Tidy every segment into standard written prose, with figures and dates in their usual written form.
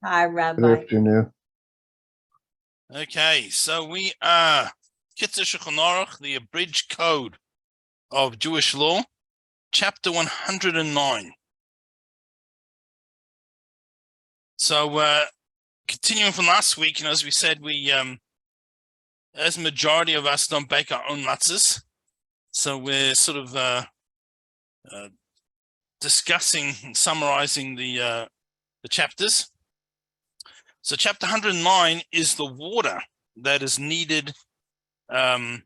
Hi, Good Rabbi. afternoon. Okay, so we are Kitzur Shulchan Aruch, the abridged code of Jewish law, chapter 109. So, continuing from last week, as we said, we, as a majority of us don't bake our own matzahs, so we're sort of discussing and summarizing the chapters. So, chapter 109 is the water that is needed to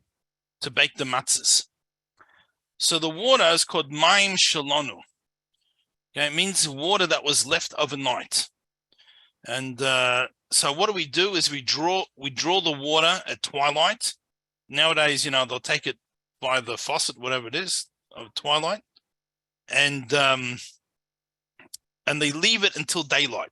bake the matzahs. So the water is called Maim Shalonu. Okay, it means water that was left overnight. And so what do is we draw the water at twilight. Nowadays, they'll take it by the faucet, whatever it is, of twilight, and they leave it until daylight.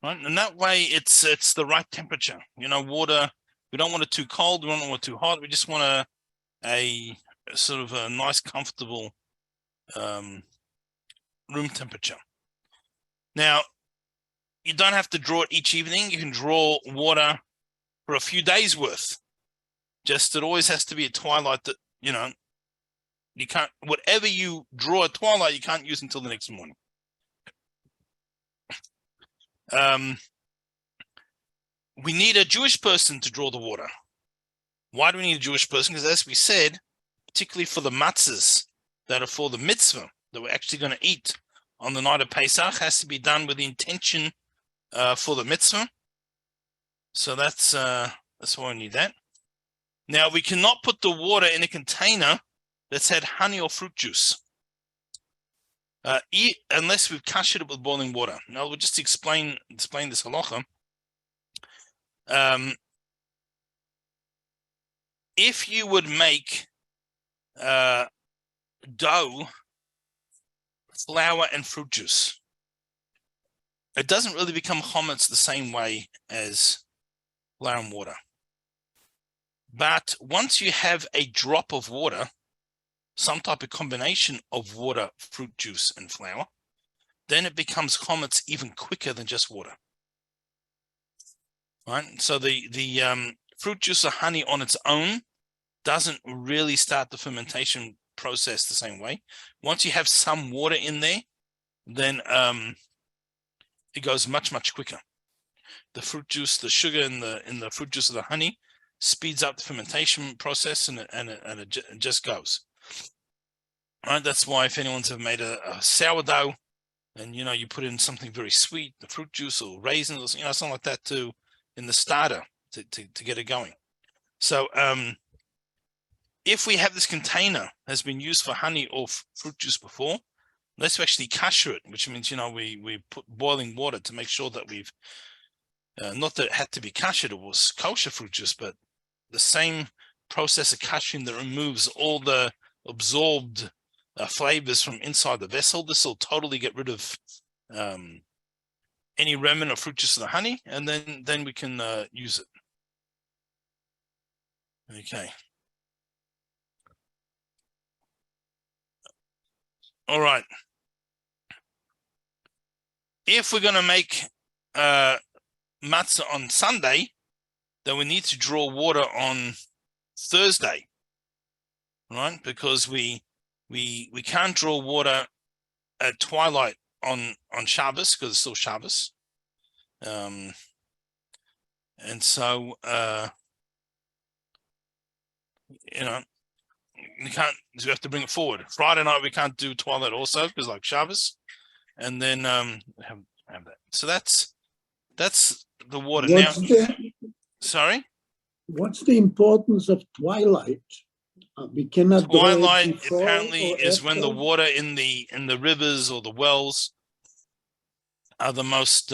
Right? And that way it's the right temperature. Water, we don't want it too cold, we don't want it too hot, we just want a sort of a nice, comfortable room temperature. Now, you don't have to draw it each evening. You can draw water for a few days worth. Just it always has to be at twilight that, you can't, whatever you draw at twilight, you can't use until the next morning. We need a Jewish person to draw the water. Why do we need a Jewish person? Because as we said, particularly for the matzahs that are for the mitzvah that we're actually going to eat on the night of Pesach, has to be done with the intention for the mitzvah. So that's why we need that. Now, we cannot put the water in a container that's had honey or fruit juice, unless we've kashered it with boiling water. Now, we'll just explain this halacha. If you would make dough, flour, and fruit juice, it doesn't really become chametz the same way as flour and water. But once you have a drop of water, some type of combination of water, fruit juice, and flour, then it becomes chametz even quicker than just water. Right? So the fruit juice or honey on its own doesn't really start the fermentation process the same way. Once you have some water in there, then it goes much, much quicker. The fruit juice, the sugar in the fruit juice of the honey speeds up the fermentation process, and it just goes. All right, that's why if anyone's ever made a sourdough, and you put in something very sweet, the fruit juice or raisins, or something like that too, in the starter to get it going. So if we have this container has been used for honey or fruit juice before, let's actually kasher it, which means we put boiling water to make sure that we've not that it had to be kashered, it was kosher fruit juice, but the same process of kashering that removes all the absorbed flavors from inside the vessel. This will totally get rid of any remnant of fruit juice of the honey, and then we can use it. Okay. All right. If we're going to make matzah on Sunday, then we need to draw water on Thursday, right? Because we can't draw water at twilight on Shabbos because it's still Shabbos, and so we can't. So we have to bring it forward. Friday night we can't do twilight also because like Shabbos, and then have that. So that's the water. Sorry? What's the importance of twilight? We cannot. Twilight apparently is when the water in the rivers or the wells are the most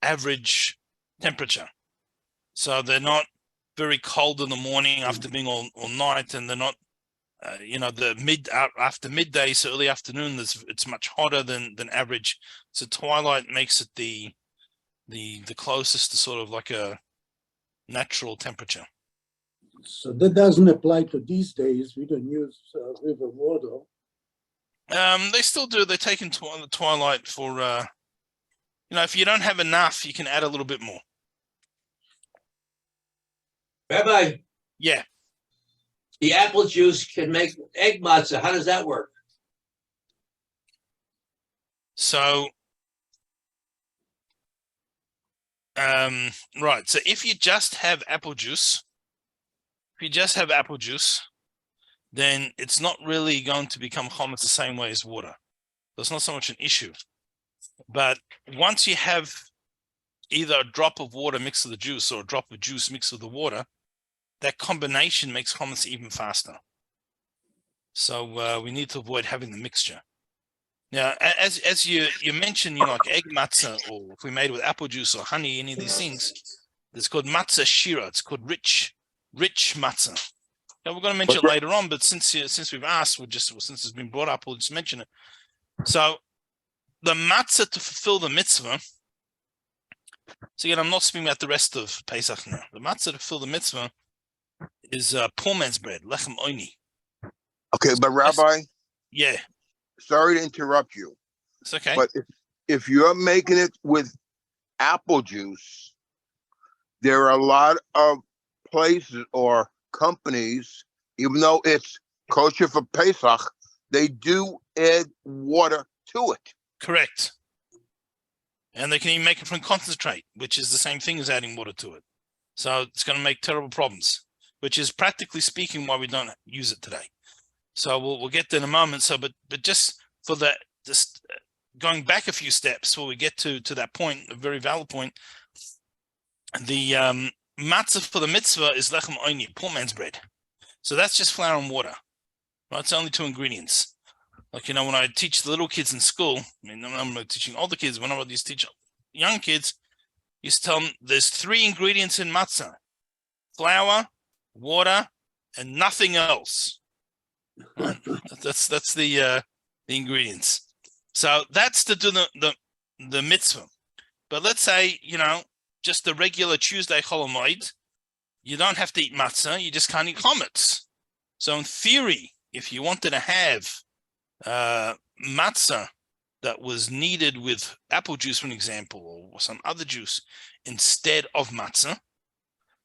average temperature. So they're not very cold in the morning after being all night, and they're not after midday, so early afternoon, it's much hotter than average. So twilight makes it the closest to sort of like a natural temperature. So that doesn't apply to these days. We don't use river water. They still do. They take into the twilight for if you don't have enough, you can add a little bit more. Rabbi, Yeah. the apple juice can make egg matzah. How does that work? So, right. So if you just have apple juice, then it's not really going to become chametz the same way as water. So it's not so much an issue. But once you have either a drop of water mixed with the juice or a drop of juice mixed with the water, that combination makes chametz even faster. So we need to avoid having the mixture. Now, as you mentioned, like egg matzah, or if we made it with apple juice or honey, any of these things, it's called matzah shira. It's called rich matzah. Now we're going to mention it later on, but since we've asked, since it's been brought up, we'll just mention it. So the matzah to fulfill the mitzvah. So again, I'm not speaking about the rest of Pesach now. The matzah to fulfill the mitzvah is poor man's bread, lechem oini. Okay, but Rabbi, yeah, sorry to interrupt you. It's okay. But if you're making it with apple juice, there are a lot of places or companies, even though it's kosher for Pesach, they do add water to it. Correct. And they can even make it from concentrate, which is the same thing as adding water to it. So it's going to make terrible problems, which is practically speaking why we don't use it today. So we'll get there in a moment. So, but just for that, just going back a few steps before we get to that point, a very valid point. The matzah for the mitzvah is lechem oini, poor man's bread. So that's just flour and water. Right? It's only 2 ingredients. Like, when I teach the little kids in school, I'm not teaching older kids, when I used to teach young kids, I used to tell them there's 3 ingredients in matzah: flour, water, and nothing else. Right? That's the ingredients. So that's to do the mitzvah. But let's say, just the regular Tuesday Chol Hamoed, you don't have to eat matzah, you just can't eat chametz. So in theory, if you wanted to have matzah that was kneaded with apple juice, for an example, or some other juice instead of matzah,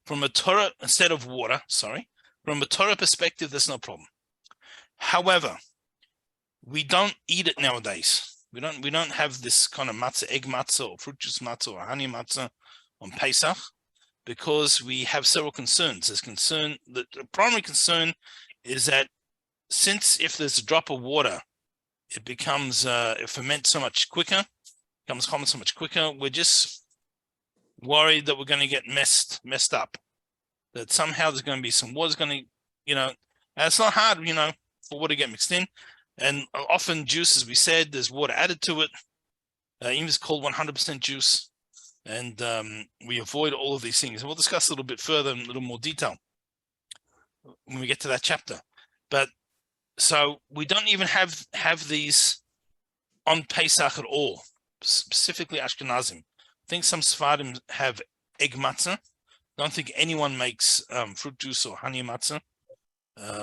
from a Torah perspective, there's no problem. However, we don't eat it nowadays. We don't have this kind of matzah, egg matzah, or fruit juice matzah, or honey matzah on Pesach, because we have several concerns. The primary concern is that since if there's a drop of water, it ferments so much quicker, becomes common so much quicker. We're just worried that we're going to get messed up, that somehow there's going to be some water's going to, and it's not hard, for water to get mixed in. And often juice, as we said, there's water added to it. Even it's called 100% juice. And we avoid all of these things. And we'll discuss a little bit further in a little more detail when we get to that chapter. But so we don't even have these on Pesach at all, specifically Ashkenazim. I think some Sephardim have egg matzah. I don't think anyone makes fruit juice or honey matzah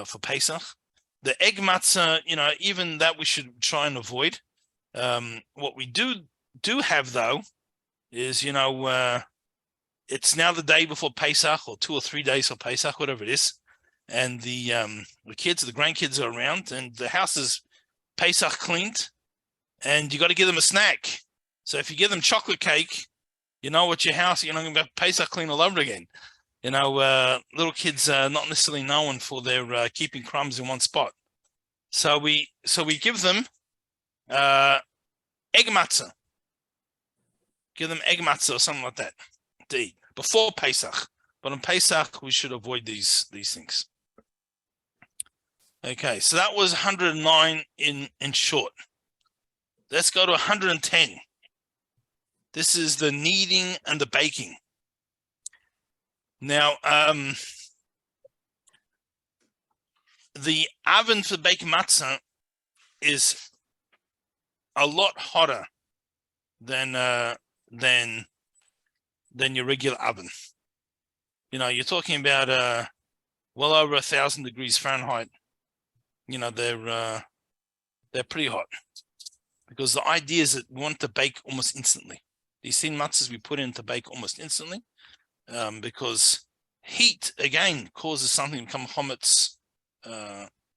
for Pesach. The egg matzah, even that we should try and avoid. What we do have, though, is, it's now the day before Pesach, or 2 or 3 days for Pesach, whatever it is. And the grandkids are around, and the house is Pesach cleaned, and you got to give them a snack. So if you give them chocolate cake, at your house, you're not going to be Pesach clean all over again. Little kids are not necessarily known for their keeping crumbs in one spot. So we give them egg matzah. Give them egg matzah or something like that to eat before Pesach. But on Pesach, we should avoid these things. Okay, so that was 109 in short. Let's go to 110. This is the kneading and the baking. Now, the oven for baking matzah is a lot hotter than your regular oven. You're talking about well over 1,000 degrees Fahrenheit. They're They're pretty hot because the idea is that we want to bake almost instantly. These thin matzahs we put in to bake almost instantly because heat, again, causes something to become chametz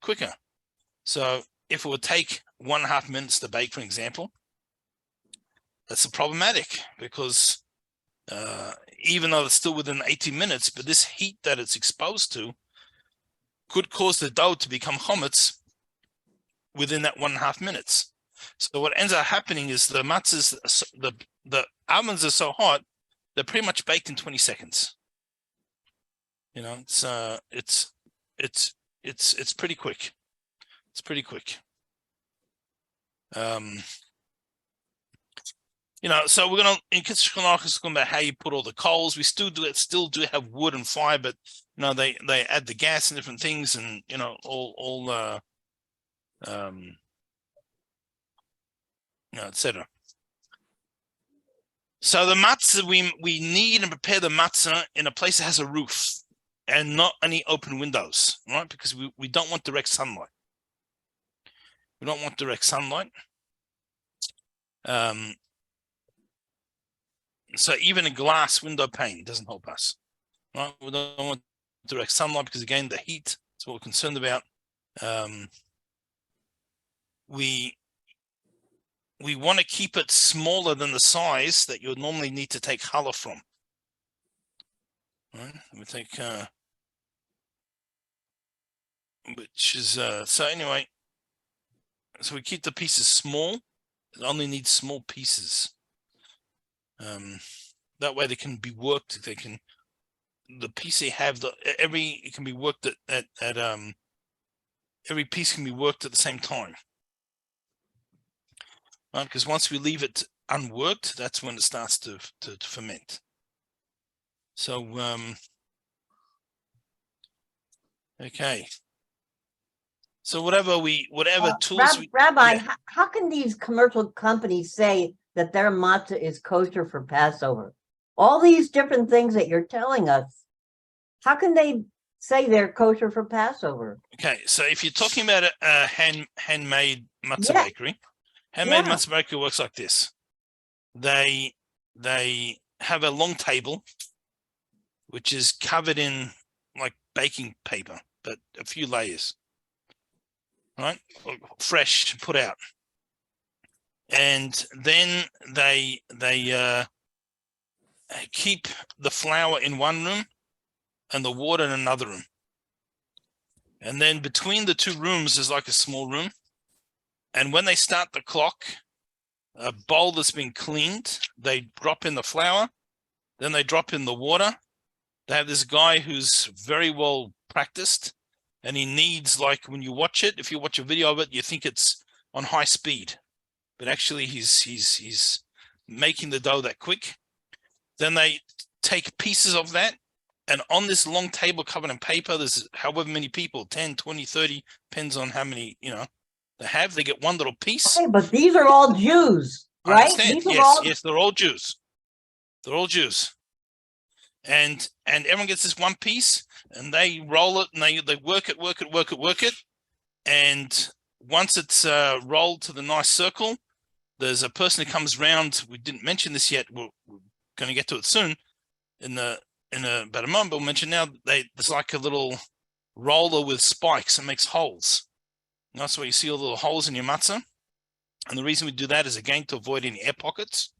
quicker. So if it would take 1.5 minutes to bake, for example, that's problematic because even though it's still within 18 minutes, but this heat that it's exposed to could cause the dough to become chametz within that 1.5 minutes. So what ends up happening is the matzahs, the ovens are so hot, they're pretty much baked in 20 seconds. You know, it's pretty quick. It's pretty quick. You know, so we're gonna in Kitzur about how you put all the coals. We still do have wood and fire, but you know they add the gas and different things, and you know all you know, etc. So the matzah we need and prepare the matzah in a place that has a roof and not any open windows, right? Because we don't want direct sunlight. We don't want direct sunlight. So even a glass window pane doesn't help us, right? We don't want direct sunlight because again, the heat is what we're concerned about. We want to keep it smaller than the size that you would normally need to take challah from. Right? We take, which is so anyway. So we keep the pieces small. It only needs small pieces. That way they can be worked. They can, the piece they have, it can be worked at every piece can be worked at the same time. Right? Because once we leave it unworked, that's when it starts to ferment. So okay. So whatever tools Rabbi, yeah. how can these commercial companies say that their matzah is kosher for Passover? All these different things that you're telling us, how can they say they're kosher for Passover? Okay, so if you're talking about a handmade matzah bakery, handmade matzah bakery works like this. They have a long table, which is covered in like baking paper, but a few layers, right? Fresh, put out, and then they keep the flour in one room and the water in another room. And then between the two rooms is like a small room. And when they start the clock, a bowl that's been cleaned, they drop in the flour, then they drop in the water. They have this guy who's very well practiced, and he needs, like when you watch it, if you watch a video of it, you think it's on high speed, but actually he's making the dough that quick. Then they take pieces of that, and on this long table covered in paper, there's however many people, 10, 20, 30, depends on how many, you know, they have. They get one little piece. Okay, but these are all Jews, right? I understand. Yes, they're all Jews. They're all Jews. And everyone gets this one piece, and they roll it, and they work it. And once it's rolled to the nice circle, there's a person who comes around. We didn't mention this yet. We're going to get to it soon. In about a moment, but we'll mention now. There's like a little roller with spikes and makes holes. And that's why you see all the little holes in your matzah. And the reason we do that is again to avoid any air pockets,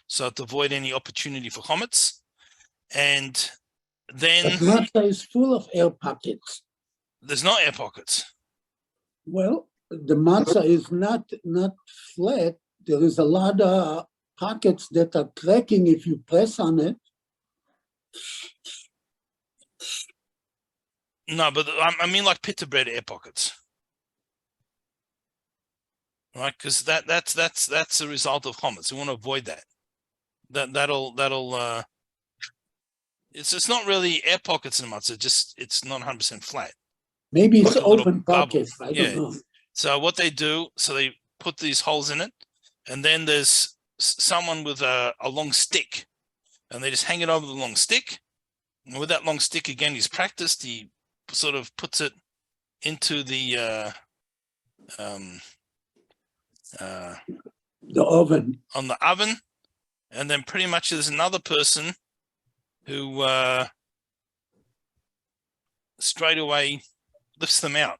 so to avoid any opportunity for chametz. And then But matzah is full of air pockets. There's no air pockets. Well, the matzah is not flat. There is a lot of pockets that are cracking if you press on it. No, but I mean like pita bread air pockets, right? Because that's a result of chametz. We want to avoid that. That'll it's not really air pockets in the matzah. It's not 100% flat. Maybe it's Like open pockets. I don't know. So what they do, so they put these holes in it, and then there's someone with a long stick, and they just hang it over the long stick. And with that long stick, again, he's practiced. He sort of puts it into the The oven. on the oven, and then pretty much there's another person who straight away lifts them out.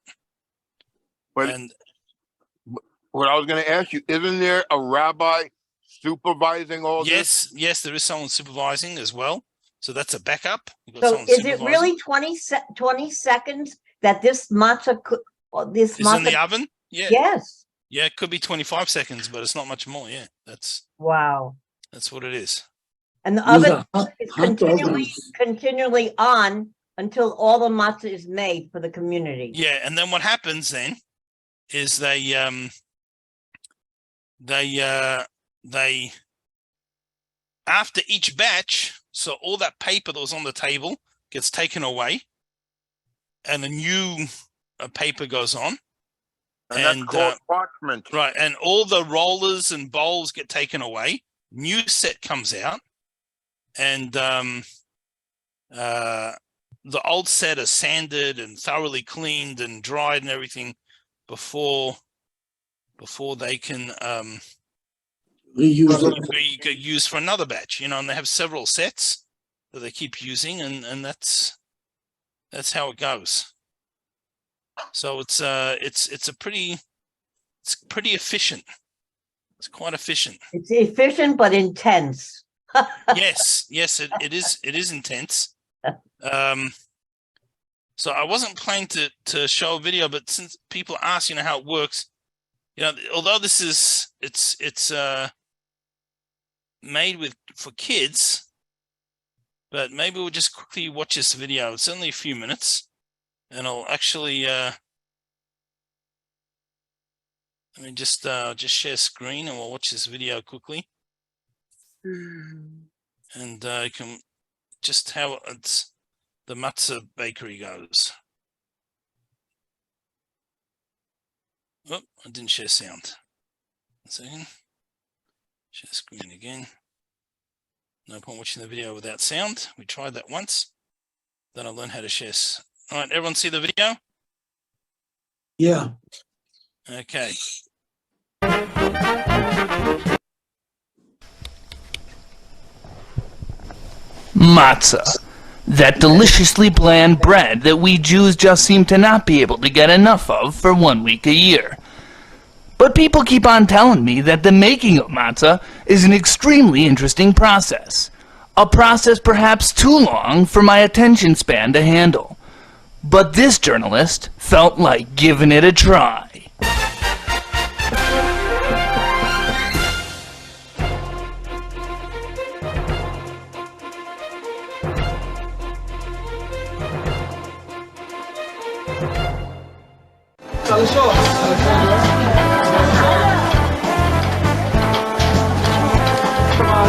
But And what I was going to ask you, isn't there a rabbi supervising all this? yes, there is someone supervising as well. So that's a backup. You've got So someone is it supervising. really 20 seconds that this matzah could, this Is in the matzah? oven? Yeah. Yes. Yeah, it could be 25 seconds, but it's not much more. Yeah, that's Wow. what it is. And the These oven are is hot continually ovens. on until all the matzah is made for the community. Yeah, and then what happens then is they after each batch, so all that paper that was on the table gets taken away, and a new paper goes on. And that's called parchment. Right, and all the rollers and bowls get taken away. New set comes out, and the old set is sanded and thoroughly cleaned and dried and everything before they can Reuse it. be used for another batch. You know, and they have several sets that they keep using, and that's how it goes. So it's pretty efficient. It's quite efficient. It's efficient but intense. Yes, it is intense. So I wasn't planning to show a video, but since people ask, you know, how it works, you know, although this is it's made for kids, but maybe we'll just quickly watch this video. It's only a few minutes, and I'll actually let me just share screen, and we'll watch this video quickly, and you can just how the matzah bakery goes. Oh, I didn't share sound. 1 second. Share screen again. No point watching the video without sound. We tried that once. Then I'll learn how to share. All right, everyone see the video? Yeah. Okay. Matzah. That deliciously bland bread that we Jews just seem to not be able to get enough of for 1 week a year. But people keep on telling me that the making of matzah is an extremely interesting process. A process perhaps too long for my attention span to handle. But this journalist felt like giving it a try.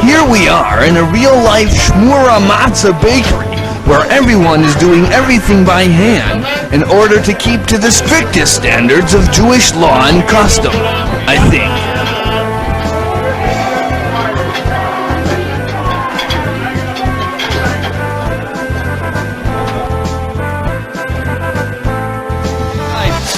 Here we are in a real-life Shmura Matzah bakery, where everyone is doing everything by hand in order to keep to the strictest standards of Jewish law and custom, I think.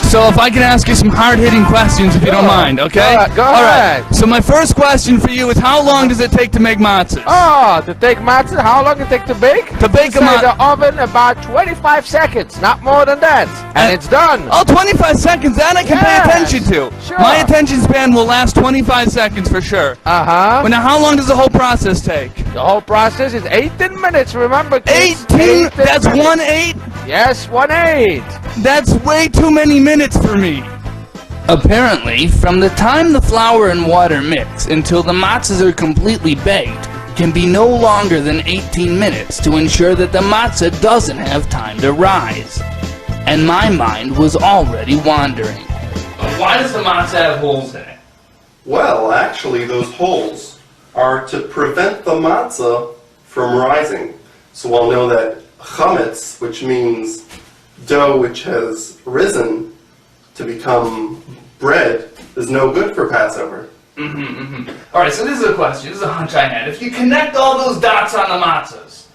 So if I can ask you some hard-hitting questions, if you don't mind, okay? Go ahead. So my first question for you is, how long does it take to make matzahs? Oh, to take matzah, how long it take to bake? To bake a Inside matzah. the oven about 25 seconds, not more than that. And it's done. Oh, 25 seconds, that I can pay Yes, attention to. sure. My attention span will last 25 seconds for sure. Uh-huh. But now how long does the whole process take? The whole process is 18 minutes, remember, kids? 18? That's minutes. 1/8? Yes, 1/8. That's way too many minutes for me. Apparently, from the time the flour and water mix until the matzahs are completely baked can be no longer than 18 minutes to ensure that the matzah doesn't have time to rise. And my mind was already wandering. Why does the matzah have holes in it? Well, actually, those holes are to prevent the matzah from rising. So we'll know that chametz, which means dough which has risen to become bread, is no good for Passover. Alright, so this is a question, this is a hunch I had. If you connect all those dots on the matzahs,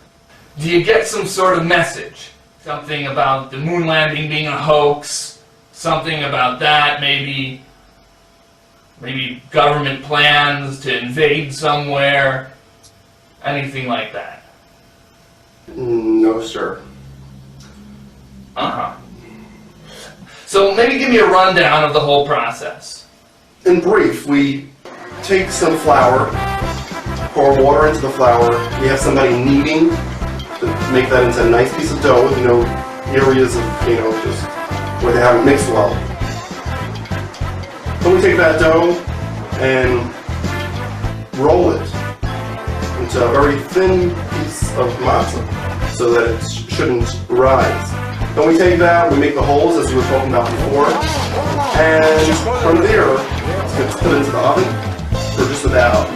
do you get some sort of message? Something about the moon landing being a hoax, something about that, maybe Maybe government plans to invade somewhere? Anything like that? No, sir. Uh-huh. So maybe give me a rundown of the whole process. In brief, we take some flour, pour water into the flour. We have somebody kneading to make that into a nice piece of dough, areas of, just where they haven't mixed well. Then we take that dough and roll it into a very thin piece of matzah so that it shouldn't rise. Then we take that, we make the holes as we were talking about before, and from there, it's put into the oven for just about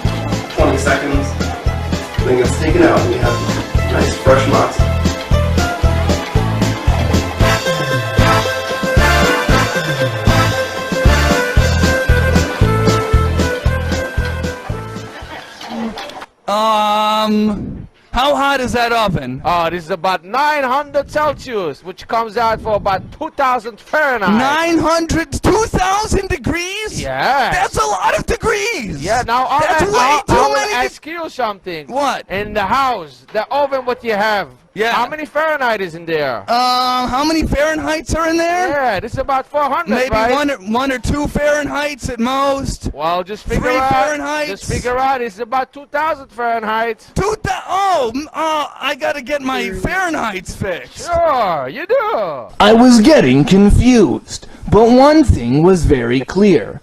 20 seconds. Then it's taken out and you have nice fresh matzah. How hot is that oven? Oh, this is about 900 Celsius, which comes out for about 2,000 Fahrenheit. 900, 2,000 degrees? Yeah. That's a lot of degrees. Yeah, now That's way I too will many ask you something. What? In the house, the oven what you have, Yeah. how many Fahrenheit is in there? How many Fahrenheits are in there? Yeah, this is about 400, Maybe right? one or two Fahrenheits at most. Well, just figure 3 out. Fahrenheit? Just figure out. It's about 2,000 Fahrenheit. I gotta get my Fahrenheits fixed. Sure, you do. I was getting confused, but one thing was very clear.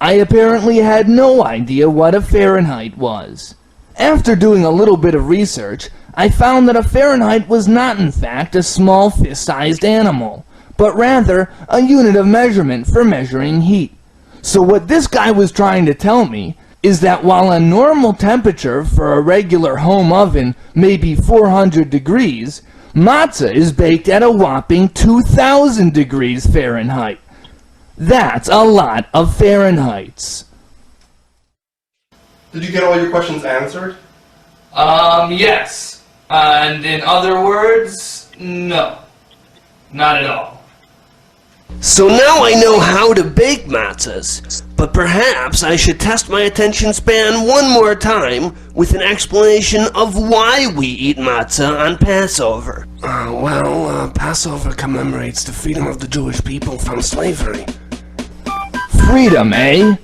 I apparently had no idea what a Fahrenheit was. After doing a little bit of research, I found that a Fahrenheit was not in fact a small fist-sized animal, but rather a unit of measurement for measuring heat. So what this guy was trying to tell me is that while a normal temperature for a regular home oven may be 400 degrees, matzah is baked at a whopping 2,000 degrees Fahrenheit. That's a lot of Fahrenheits. Did you get all your questions answered? Yes. And in other words, no. Not at all. So now I know how to bake matzahs, but perhaps I should test my attention span one more time with an explanation of why we eat matzah on Passover. Passover commemorates the freedom of the Jewish people from slavery. Freedom, eh?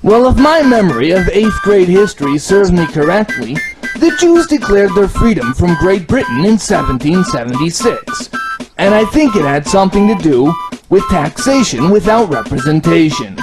Well, if my memory of 8th grade history serves me correctly, the Jews declared their freedom from Great Britain in 1776. And I think it had something to do with taxation without representation.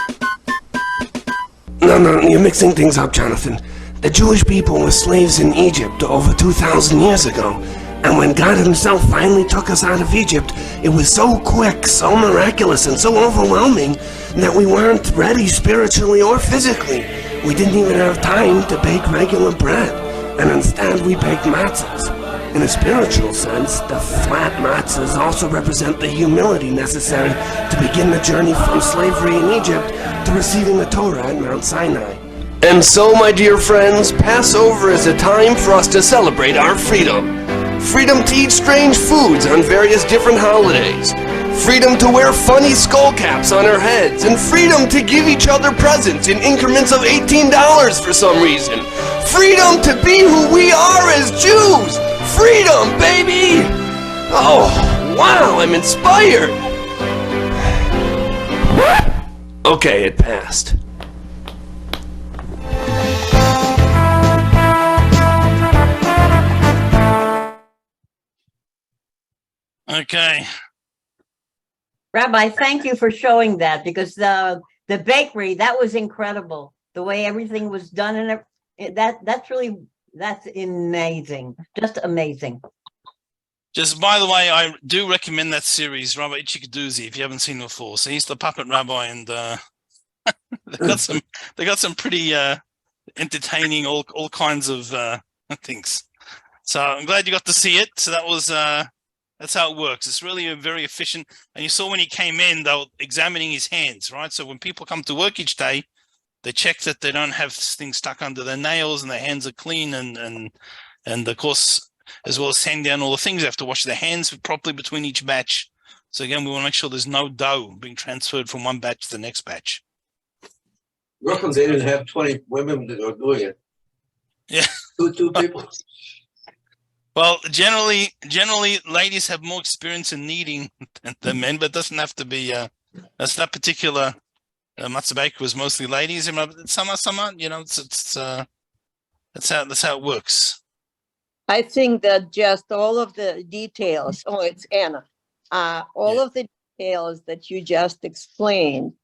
No, you're mixing things up, Jonathan. The Jewish people were slaves in Egypt over 2,000 years ago. And when God himself finally took us out of Egypt, it was so quick, so miraculous, and so overwhelming that we weren't ready spiritually or physically. We didn't even have time to bake regular bread, and instead we baked matzahs. In a spiritual sense, the flat matzahs also represent the humility necessary to begin the journey from slavery in Egypt to receiving the Torah at Mount Sinai. And so, my dear friends, Passover is a time for us to celebrate our freedom. Freedom to eat strange foods on various different holidays. Freedom to wear funny skull caps on our heads. And freedom to give each other presents in increments of $18 for some reason. Freedom to be who we are as Jews. Freedom, baby! Oh, wow, I'm inspired. Okay, it passed. Okay. Rabbi, thank you for showing that, because the bakery, that was incredible. The way everything was done, and that's amazing. Just amazing. Just by the way, I do recommend that series, Rabbi Yitzchok Doozy, if you haven't seen it before. So he's the puppet rabbi, and they got some pretty entertaining all kinds of things. So I'm glad you got to see it. So that was that's how it works. It's really very efficient. And you saw when he came in, they were examining his hands, right? So when people come to work each day, they check that they don't have things stuck under their nails and their hands are clean, and of course, as well as sand down all the things, they have to wash their hands properly between each batch. So again, we want to make sure there's no dough being transferred from one batch to the next batch. Brooklyn, they didn't have 20 women that were doing it. Yeah. Two people. Well, generally, ladies have more experience in kneading than men, but it doesn't have to be. That's that particular matzah baker was mostly ladies. Some are, you know, that's how it works. I think that just all of the details, oh, it's Anna, all of the details that you just explained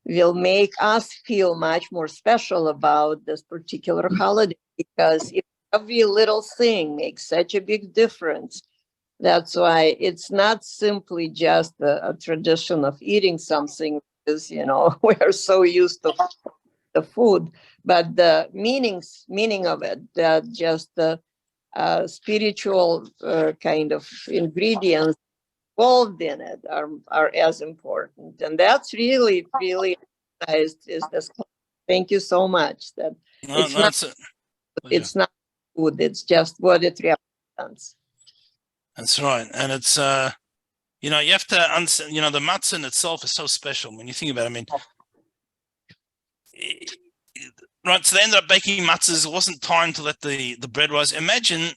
will make us feel much more special about this particular holiday, because if every little thing makes such a big difference. That's why it's not simply just a tradition of eating something, because, you know, we're so used to the food, but the meaning of it, that just the spiritual kind of ingredients involved in it are as important. And that's really is this. Thank you so much. That it's not food, it's just what it represents. That's right. And it's you know, you have to understand, you know, the matzah in itself is so special when you think about it. I mean, right, so they ended up baking matzahs. It wasn't time to let the bread rise. Imagine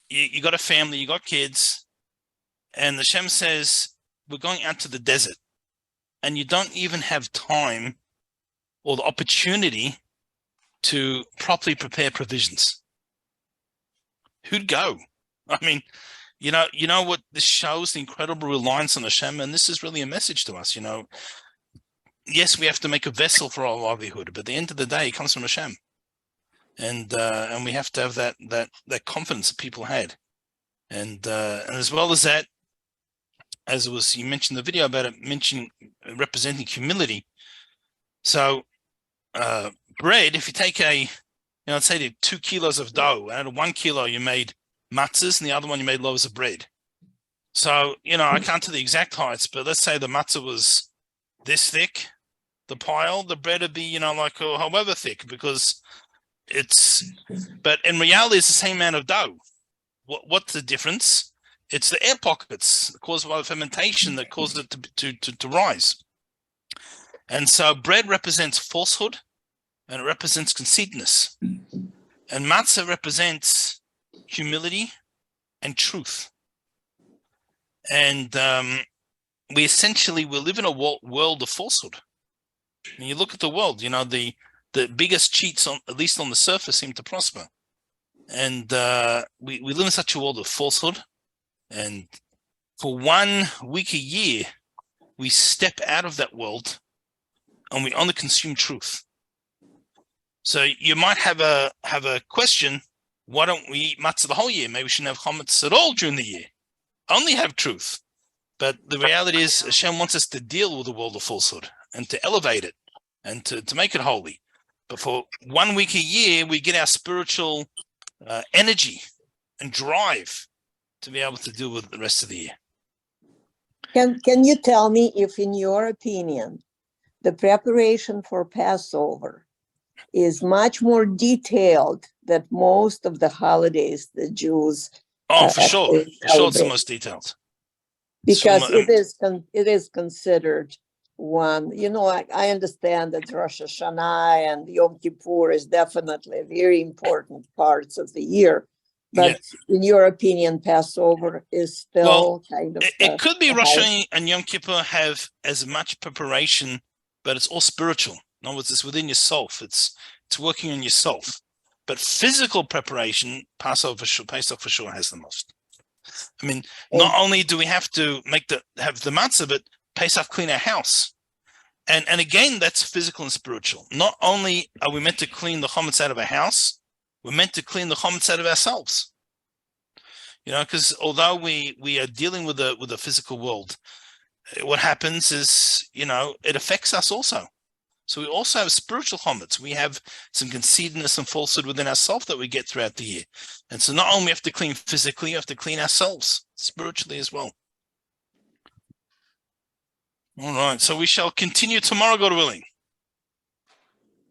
you got a family, you got kids, and the Shem says, we're going out to the desert, and you don't even have time or the opportunity to properly prepare provisions. Who'd go? I mean, you know what this shows, the incredible reliance on Hashem, and this is really a message to us, you know. Yes, we have to make a vessel for our livelihood, but at the end of the day, it comes from Hashem. And we have to have that confidence that people had. And as well as that, as it was, you mentioned the video about it, representing humility. So bread, if you take let's say 2 kilos of dough, and out of 1 kilo you made matzahs, and the other one you made loaves of bread. So, you know, I can't tell the exact heights, but let's say the matzah was this thick, the pile, the bread would be, you know, like however thick, because but in reality, it's the same amount of dough. What's the difference? It's the air pockets caused by the fermentation that caused it to rise. And so bread represents falsehood, and it represents conceitedness. And matzah represents humility and truth. And we live in a world of falsehood. When you look at the world, you know, the biggest cheats, at least on the surface, seem to prosper. And we live in such a world of falsehood. And for 1 week a year, we step out of that world and we only consume truth. So you might have a question: why don't we eat matzah the whole year? Maybe we shouldn't have chametz at all during the year. Only have truth. But the reality is, Hashem wants us to deal with the world of falsehood and to elevate it and to make it holy. But for 1 week a year, we get our spiritual energy and drive to be able to deal with the rest of the year. Can you tell me if, in your opinion, the preparation for Passover is much more detailed than most of the holidays the Jews for sure. For sure, it's the most detailed. Because it is considered one, you know, I understand that Rosh Hashanah and Yom Kippur is definitely very important parts of the year. But in your opinion, Passover is still kind of... It could be Rosh Hashanah and Yom Kippur have as much preparation, but it's all spiritual. In other words, it's within yourself. It's working on yourself. But physical preparation, Pesach for sure has the most. I mean, not only do we have to have the matzah, but Pesach clean our house. And again, that's physical and spiritual. Not only are we meant to clean the chametz out of our house, we're meant to clean the chametz out of ourselves. You know, because although we are dealing with the physical world, what happens is, you know, it affects us also. So we also have spiritual chametz. We have some conceitedness and falsehood within ourselves that we get throughout the year. And so not only we have to clean physically, we have to clean ourselves spiritually as well. All right. So we shall continue tomorrow, God willing.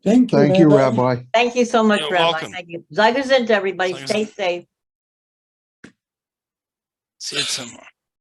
Thank you. Thank you, Rabbi. Thank you so much, You're Rabbi. welcome. Thank you. Zaygus everybody. Zaygus Stay safe. See you tomorrow.